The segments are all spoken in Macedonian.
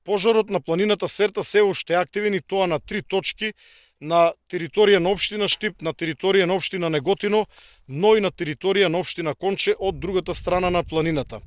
Пожарот на планината Серта се уште е активен и тоа на 3 точки на територија на општина Штип, на територија на општина Неготино, но и на територија на општина Конче од другата страна на планината.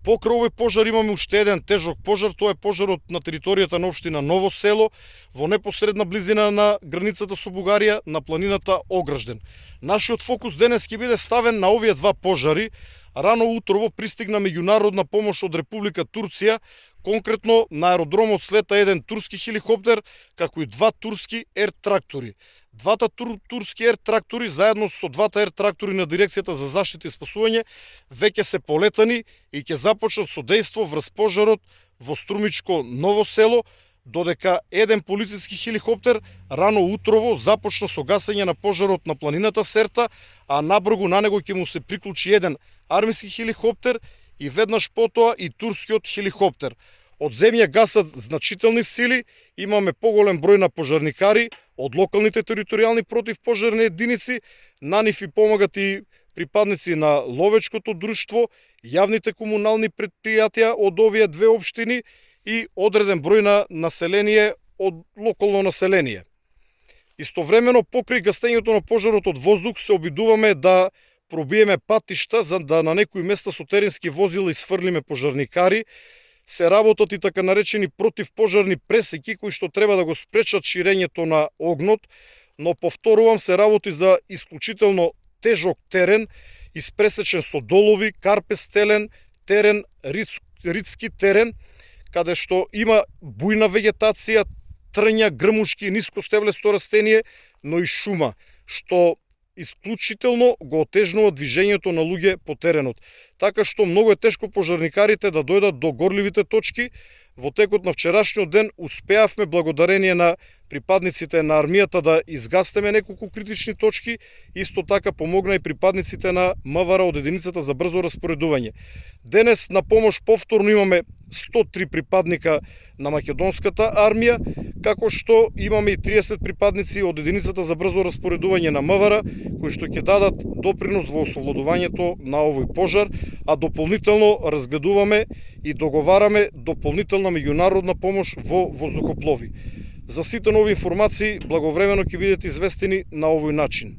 Покрај овој пожар имаме уште еден тежок пожар, тоа е пожарот на територијата на општина Ново село, во непосредна близина на границата со Бугарија, на планината Огражден. Нашиот фокус денес ќе биде ставен на овие два пожари. Рано утрово пристигна меѓународна помош од Република Турција, конкретно на аеродромот слета еден турски хеликоптер, како и два турски ер-трактори. Двата турски ер-трактори, заедно со двата ер-трактори на Дирекцијата за заштита и спасување, веќе се полетани и ќе започнат содејство врз пожарот во Струмичко Ново село, додека еден полициски хеликоптер рано утрово започна со гасење на пожарот на планината Серта, а набргу на него ќе му се приклучи еден армиски хеликоптер и веднаш потоа и турскиот хеликоптер. Од земја гасат значителни сили, имаме поголем број на пожарникари од локалните територијални противпожарни единици, на нив и помагат и припадници на ловечкото друштво, јавните комунални предпријатија од овие две општини и одреден број на население од локално население. Истовремено, покрај гастењето на пожарот од воздух, се обидуваме да пробиеме патишта, за да на некои места со теренски возила изфрлиме пожарникари. Се работат и така наречени противпожарни пресеки, кои што треба да го спречат ширењето на огнот, но повторувам, се работи за исклучително тежок терен, испресечен со долови, карпестелен терен, ридски терен, каде што има бујна вегетација, трња, грмушки, ниско стеблесто растение, но и шума, што исклучително го отежнува движењето на луѓе по теренот. Така што многу е тешко пожарникарите да дојдат до горливите точки. Во текот на вчерашниот ден успеавме, благодарение на припадниците на армијата, да изгастеме неколку критични точки. Исто така помогна и припадниците на МВР од единицата за брзо распоредување. Денес на помош повторно имаме 103 припадника на македонската армија, како што имаме и 30 припадници од единицата за брзо распоредување на МВР, кои што ќе дадат допринос во осовладувањето на овој пожар, а дополнително разгледуваме и договараме дополнителна меѓународна помош во воздухоплови. За сите нови информации благовремено ќе бидете известени на овој начин.